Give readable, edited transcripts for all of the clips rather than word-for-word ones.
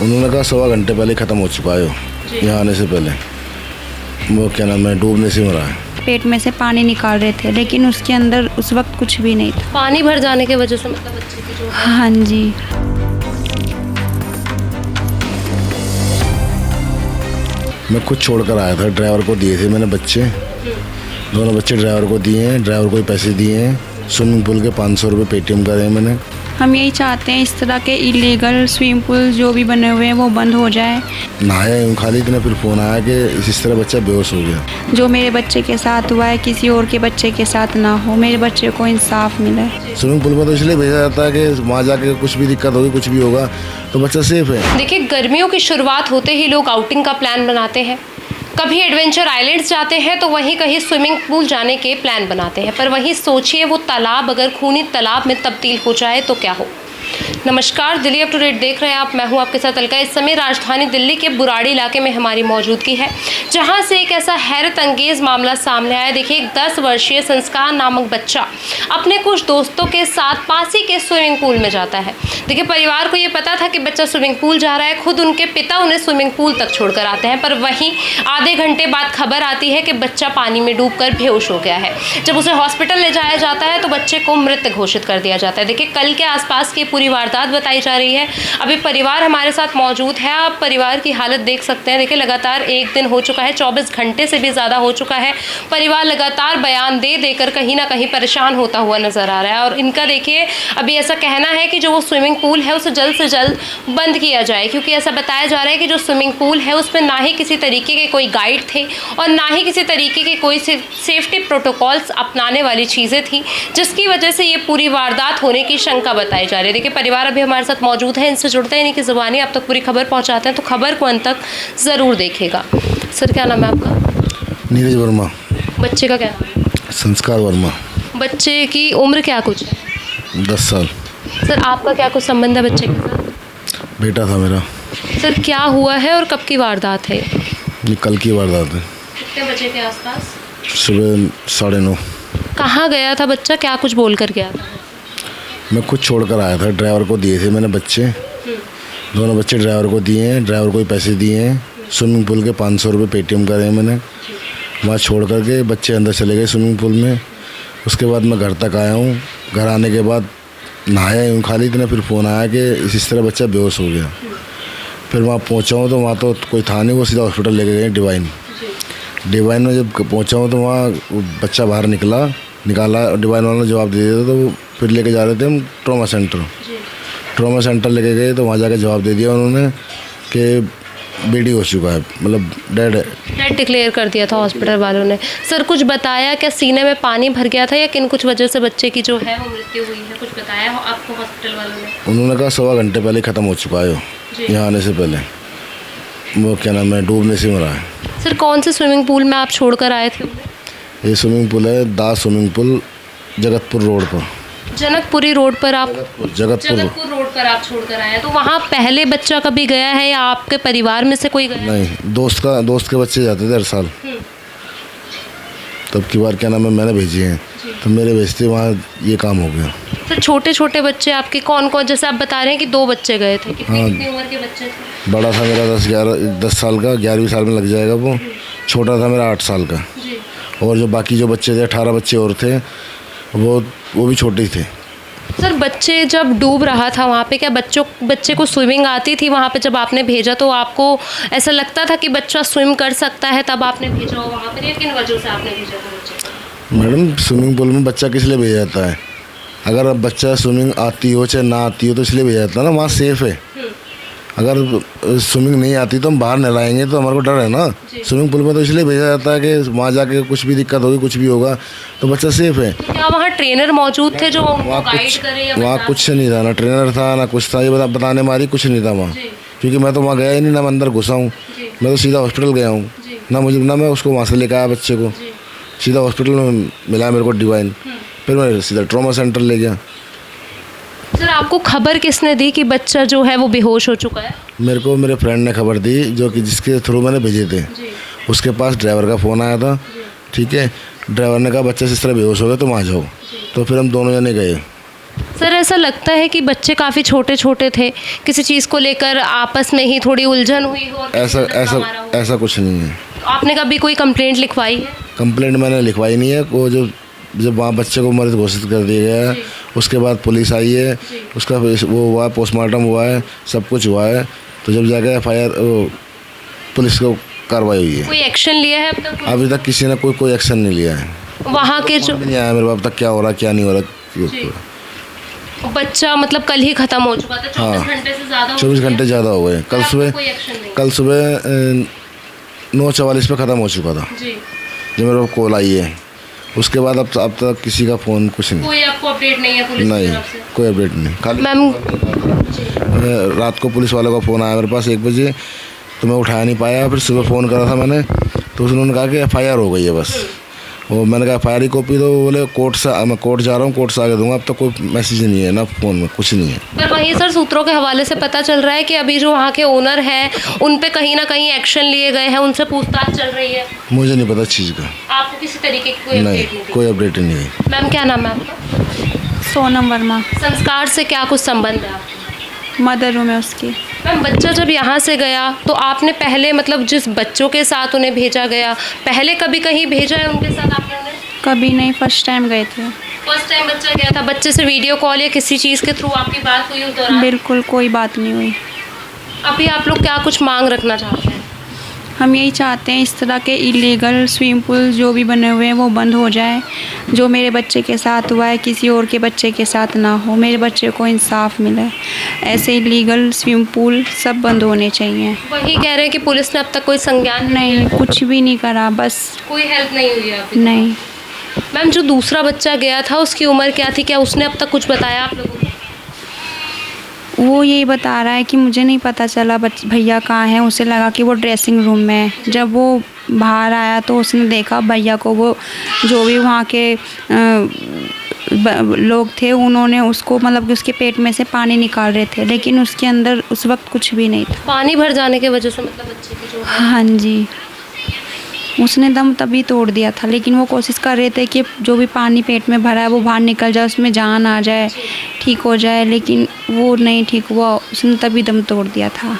उन्होंने कहा 1.25 घंटे पहले ख़त्म हो चुका है यहाँ आने से पहले। वो क्या नाम है, डूबने से मरा है। पेट में से पानी निकाल रहे थे, लेकिन उसके अंदर उस वक्त कुछ भी नहीं था। पानी भर जाने की वजह से मतलब बच्चे की जो हाँ जी। मैं खुद छोड़कर आया था, ड्राइवर को दिए थे मैंने बच्चे, दोनों बच्चे ड्राइवर को दिए हैं, ड्राइवर को ही पैसे दिए हैं। स्विमिंग पूल के 500 रुपये पेटीएम करे हैं मैंने। हम यही चाहते हैं इस तरह के इलीगल स्विमिंग पूल जो भी बने हुए हैं वो बंद हो जाए। नहाया यूँ खाली, इतना फिर फ़ोन आया कि इस तरह बच्चा बेहोश हो गया। जो मेरे बच्चे के साथ हुआ है किसी और के बच्चे के साथ ना हो, मेरे बच्चे को इंसाफ मिले। स्विमिंग पूल में तो इसलिए भेजा जाता है कि वहाँ जाके कुछ भी दिक्कत होगी, कुछ भी होगा तो बच्चा सेफ है। देखिए, गर्मियों की शुरुआत होते ही लोग आउटिंग का प्लान बनाते हैं। कभी एडवेंचर आइलैंड्स जाते हैं तो वहीं कहीं स्विमिंग पूल जाने के प्लान बनाते हैं। पर वहीं सोचिए वो तालाब अगर खूनी तालाब में तब्दील हो जाए तो क्या हो। नमस्कार, दिल्ली अप टू डेट देख रहे हैं आप। मैं हूं आपके साथ अलका। इस समय राजधानी दिल्ली के बुराड़ी इलाके में हमारी मौजूदगी है, जहां से एक ऐसा हैरत अंगेज मामला सामने आया। देखिए, एक 10 वर्षीय संस्कार नामक बच्चा अपने कुछ दोस्तों के साथ पास ही के स्विमिंग पूल में जाता है। देखिए, परिवार को ये पता था कि बच्चा स्विमिंग पूल जा रहा है, खुद उनके पिता उन्हें स्विमिंग पूल तक छोड़कर आते हैं। पर वहीं आधे घंटे बाद खबर आती है कि बच्चा पानी में डूबकर बेहोश हो गया है। जब उसे हॉस्पिटल ले जाया जाता है तो बच्चे को मृत घोषित कर दिया जाता है। देखिए, कल के आसपास की पूरी वारदात बताई जा रही है। अभी परिवार हमारे साथ मौजूद है, आप परिवार की हालत देख सकते हैं। देखिए, लगातार एक दिन हो चुका है, 24 घंटे से भी ज़्यादा हो चुका है। परिवार लगातार बयान दे देकर कहीं ना कहीं परेशान होता हुआ नजर आ रहा है। और इनका देखिए अभी ऐसा कहना है कि जो वो स्विमिंग पूल है उसे जल्द से जल्द बंद किया जाए, क्योंकि ऐसा बताया जा रहा है कि जो स्विमिंग पूल है उसमें ना ही किसी तरीके के कोई गाइड थे और ना ही किसी तरीके के कोई सेफ्टी प्रोटोकॉल्स अपनाने वाली चीज़ें थी, जिसकी वजह से ये पूरी वारदात होने की शंका बताई जा रही है। देखिए, परिवार अभी हमारे साथ मौजूद है, इनसे जुड़ते हैं, इनकी ज़ुबानी आप तक पूरी खबर पहुंचाते हैं, तो खबर को अंत तक ज़रूर देखिएगा। सर, क्या नाम है आपका? नीरज वर्मा। बच्चे का क्या नाम है? संस्कार वर्मा। बच्चे की उम्र क्या कुछ है? 10 साल। सर, आपका क्या कुछ संबंध है बच्चे के साथ? बेटा था मेरा। सर, क्या हुआ है और कब की वारदात है? ये कल की वारदात है। कितने बजे के आसपास? सुबह 9:30। कहाँ गया था बच्चा, क्या कुछ बोल कर गया था? मैं खुद छोड़कर आया था, ड्राइवर को दिए थे मैंने बच्चे, दोनों बच्चे ड्राइवर को दिए हैं, ड्राइवर को ही पैसे दिए हैं। स्विमिंग पूल के 500 रुपये पेटीएम करे हैं मैंने। वहाँ छोड़ करके बच्चे अंदर चले गए स्विमिंग पूल में। उसके बाद मैं घर तक आया हूँ। घर आने के बाद नहाया यूँ खाली, इतना फिर फ़ोन आया कि इस तरह बच्चा बेहोश हो गया। फिर वहाँ पहुँचा हूँ तो वहाँ तो कोई था नहीं, वो सीधा हॉस्पिटल लेके गए डिवाइन में। जब पहुँचा हूँ तो वहाँ बच्चा बाहर निकाला, डिवाइन वालों ने जवाब दे दिया। तो वो फिर लेके जा रहे थे हम ट्रॉमा सेंटर लेके गए, तो वहाँ जाके जवाब दे दिया उन्होंने कि बेडी हो चुका है, मतलब डेड डिक्लेयर कर दिया था हॉस्पिटल वालों ने। सर, कुछ बताया क्या, सीने में पानी भर गया था या किन कुछ वजह से बच्चे की जो है वो मृत्यु हुई है, कुछ बताया आपको हॉस्पिटल वालों ने? उन्होंने कहा 1.25 घंटे पहले ख़त्म हो चुका है यहाँ आने से पहले। वो क्या नाम है, डूबने से मरा है। सर, कौन से स्विमिंग पूल में आप छोड़ कर आए थे? ये स्विमिंग पूल है दास स्विमिंग पूल, जगतपुर रोड पर। जनकपुरी रोड पर आप जगतपुर रोड पर आप छोड़कर आए हैं। तो वहाँ पहले बच्चा कभी गया है या आपके परिवार में से कोई गया? नहीं, दोस्त के बच्चे जाते थे हर साल। तब की बार क्या नाम है मैंने भेजी हैं, तो मेरे भेजते वहाँ ये काम हो गया। सर, छोटे छोटे बच्चे आपके कौन कौन, जैसे आप बता रहे हैं कि 2 बच्चे गए थे, कितनी उम्र के बच्चे थे? बड़ा था मेरा 10 साल का, 11वीं साल में लग जाएगा वो। छोटा था मेरा 8 साल का। और जो बाकी जो बच्चे थे 18 बच्चे और थे, वो भी छोटे ही थे। सर, बच्चे जब डूब रहा था वहाँ पे, क्या बच्चे को स्विमिंग आती थी वहाँ पे? जब आपने भेजा तो आपको ऐसा लगता था कि बच्चा स्विम कर सकता है, तब आपने भेजा हो वहाँ पर, या किन वजह से आपने भेजा था बच्चे? मैडम, स्विमिंग पूल में बच्चा किस लिए भेजा जाता है? अगर अब बच्चा स्विमिंग आती हो चाहे ना आती हो तो इसलिए भेजा जाता है ना, वहाँ सेफ़ है। अगर स्विमिंग नहीं आती तो हम बाहर नहलाएंगे, तो हमारे को डर है ना। स्विमिंग पूल में तो इसलिए भेजा जाता है कि वहाँ जाके कुछ भी दिक्कत होगी, कुछ भी होगा तो बच्चा सेफ है। क्या वहाँ ट्रेनर मौजूद थे जो गाइड करे या वहाँ कुछ नहीं था, ना ट्रेनर था ना कुछ था, ये बताने मारी कुछ नहीं था वहाँ। क्योंकि मैं तो वहाँ गया ही नहीं, ना मैं अंदर घुसा हूँ, मैं तो सीधा हॉस्पिटल गया हूँ। ना मैं उसको वहाँ से लेकर आया बच्चे को, सीधा हॉस्पिटल में मिला मेरे को डिवाइन, फिर मैं सीधा ट्रॉमा सेंटर ले गया। सर, आपको खबर किसने दी कि बच्चा जो है वो बेहोश हो चुका है? मेरे को मेरे फ्रेंड ने खबर दी, जो कि जिसके थ्रू मैंने भेजे थे। उसके पास ड्राइवर का फ़ोन आया था, ठीक है। ड्राइवर ने कहा बच्चा इस तरह बेहोश हो गया, तुम आ जाओ। तो फिर हम दोनों जने गए। सर ऐसा लगता है कि बच्चे काफ़ी छोटे छोटे थे, किसी चीज़ को लेकर आपस में ही थोड़ी उलझन हुई हो और ऐसा किसी ने ऐसा धक्का मारा हो। ऐसा कुछ नहीं है। तो आपने कभी कोई कंप्लेंट लिखवाई है? कंप्लेंट मैंने लिखवाई नहीं है। वो जब वहाँ बच्चे को मृत घोषित कर दिया गया है, उसके बाद पुलिस आई है, उसका वो हुआ है, पोस्टमार्टम हुआ है, सब कुछ हुआ है, तो जब जाकर FIR पुलिस को कार्रवाई हुई है। कोई एक्शन लिया है अब तक? अभी तक किसी ने कोई एक्शन नहीं लिया है। वहाँ के जो नहीं आया मेरे पास तक क्या हो रहा क्या नहीं हो रहा। बच्चा मतलब कल ही खत्म हो चुका था, 24 घंटे से ज़्यादा हो 24 गया। घंटे ज़्यादा हो गए। आपको कोई एक्शन नहीं? कल सुबह 9:44 पे ख़त्म हो चुका था जी। जब मेरे को कॉल आई है। उसके बाद अब तक किसी का फ़ोन कुछ नहीं। कोई आपको अपडेट नहीं है पुलिस की नहीं, तरफ से? कोई अपडेट नहीं। खाली मैम रात को पुलिस वालों का फ़ोन आया मेरे पास 1 बजे, तो मैं उठाया नहीं पाया। फिर सुबह फ़ोन करा था मैंने, तो उन्होंने कहा कि FIR हो गई है बस। वो मैंने कहा FIR की कॉपी दो, बोले कोर्ट से मैं कोर्ट जा रहा हूँ, कोर्ट से आगे दूंगा। अब तक कोई मैसेज नहीं है ना फ़ोन में, कुछ नहीं है। पर वहीं सर सूत्रों के हवाले से पता चल रहा है कि अभी जो वहाँ के ओनर हैं उन पे कहीं ना कहीं एक्शन लिए गए हैं, उनसे पूछताछ चल रही है। मुझे नहीं पता इस चीज़ का। आपको किसी तरीके की कोई नहीं, अपडेट नहीं? कोई अपडेट नहीं है। मैम क्या नाम है आपका? सोनम वर्मा, संस्कार से क्या कुछ संबंध है आपका? मदर हूँ मैं उसकी। मैम बच्चा जब यहाँ से गया तो आपने पहले मतलब जिस बच्चों के साथ उन्हें भेजा गया, पहले कभी कहीं भेजा है उनके साथ आपने उन्हें? कभी नहीं, फर्स्ट टाइम गए थे। फर्स्ट टाइम बच्चा गया था। बच्चे से वीडियो कॉल या किसी चीज़ के थ्रू आपकी बात हुई उस दौरान? बिल्कुल कोई बात नहीं हुई। अभी आप लोग क्या कुछ मांग रखना चाहते हैं? हम यही चाहते हैं इस तरह के इलीगल स्विमिंग पूल जो भी बने हुए हैं वो बंद हो जाए। जो मेरे बच्चे के साथ हुआ है किसी और के बच्चे के साथ ना हो, मेरे बच्चे को इंसाफ मिले। ऐसे इलीगल स्विमिंग पूल सब बंद होने चाहिए। वही कह रहे हैं कि पुलिस ने अब तक कोई संज्ञान नहीं, कुछ भी नहीं करा, बस कोई हेल्प नहीं हुई है अभी? नहीं। मैम जो दूसरा बच्चा गया था उसकी उम्र क्या थी, क्या उसने अब तक कुछ बताया आप लोगों को? वो यही बता रहा है कि मुझे नहीं पता चला भैया कहाँ हैं। उसे लगा कि वो ड्रेसिंग रूम में है। जब वो बाहर आया तो उसने देखा भैया को, वो जो भी वहाँ के लोग थे उन्होंने उसको मतलब कि उसके पेट में से पानी निकाल रहे थे, लेकिन उसके अंदर उस वक्त कुछ भी नहीं था। पानी भर जाने की वजह से मतलब बच्चे की जो हाँ जी, उसने दम तभी तोड़ दिया था, लेकिन वो कोशिश कर रहे थे कि जो भी पानी पेट में भरा है वो बाहर निकल जाए, उसमें जान आ जाए, ठीक हो जाए, लेकिन वो नहीं ठीक हुआ। उसने तभी दम तोड़ दिया था।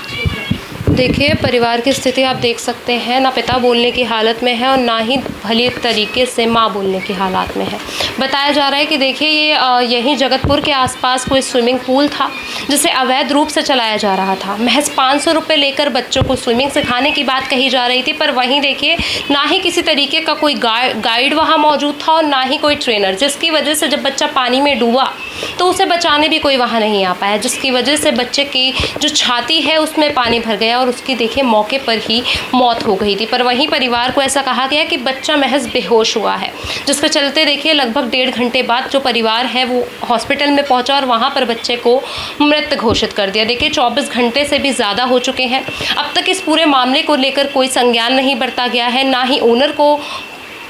देखिए परिवार की स्थिति आप देख सकते हैं, ना पिता बोलने की हालत में है और ना ही भली तरीके से माँ बोलने की हालात में है। बताया जा रहा है कि देखिए ये यहीं जगतपुर के आसपास कोई स्विमिंग पूल था जिसे अवैध रूप से चलाया जा रहा था। महज 500 रुपये लेकर बच्चों को स्विमिंग सिखाने की बात कही जा रही थी, पर वहीं देखिए ना ही किसी तरीके का कोई गाइड वहाँ मौजूद था और ना ही कोई ट्रेनर, जिसकी वजह से जब बच्चा पानी में डूबा तो उसे बचाने भी कोई वहाँ नहीं आ पाया, जिसकी वजह से बच्चे की जो छाती है उसमें पानी भर गया और उसकी देखिए मौके पर ही मौत हो गई थी। पर वहीं परिवार को ऐसा कहा गया कि बच्चा महज बेहोश हुआ है, जिसके चलते देखिए लगभग 1.5 घंटे बाद जो परिवार है वो हॉस्पिटल में पहुंचा और वहां पर बच्चे को मृत घोषित कर दिया। देखिए 24 घंटे से भी ज़्यादा हो चुके हैं, अब तक इस पूरे मामले को लेकर कोई संज्ञान नहीं बरता गया है, ना ही ओनर को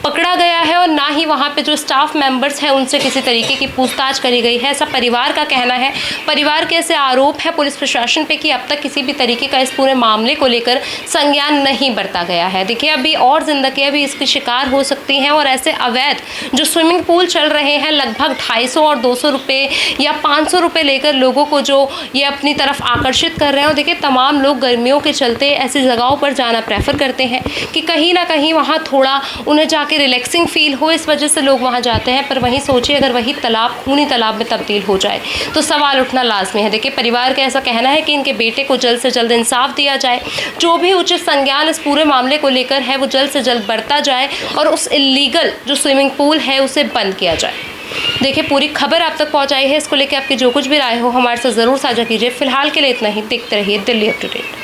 पकड़ा गया है और ना ही वहाँ पे जो स्टाफ मेंबर्स हैं उनसे किसी तरीके की पूछताछ करी गई है, ऐसा परिवार का कहना है। परिवार के ऐसे आरोप है पुलिस प्रशासन पे कि अब तक किसी भी तरीके का इस पूरे मामले को लेकर संज्ञान नहीं बरता गया है। देखिए अभी और ज़िंदगियाँ भी इसकी शिकार हो सकती हैं और ऐसे अवैध जो स्विमिंग पूल चल रहे हैं लगभग 250 और 200 रुपये या 500 रुपये लेकर लोगों को जो ये अपनी तरफ आकर्षित कर रहे हैं। और देखिए तमाम लोग गर्मियों के चलते ऐसी जगहों पर जाना प्रेफर करते हैं कि कहीं ना कहीं वहाँ थोड़ा उन्हें जाके रिलैक्सिंग फील हो, इस वजह से लोग वहाँ जाते हैं। पर वहीं सोचिए अगर वही तालाब खूनी तालाब में तब्दील हो जाए तो सवाल उठना लाजमी है। देखिए परिवार का ऐसा कहना है कि इनके बेटे को जल्द से जल्द इंसाफ दिया जाए, जो भी उचित संज्ञान इस पूरे मामले को लेकर है वो जल्द से जल्द बरता जाए और उस इलीगल जो स्विमिंग पूल है उसे बंद किया जाए। देखिए पूरी खबर आप तक पहुँचाई है, इसको लेकर आपकी जो कुछ भी राय हो हमारे साथ ज़रूर साझा कीजिए। फिलहाल के लिए इतना ही, देखते रहिए दिल्ली अप टू डेट।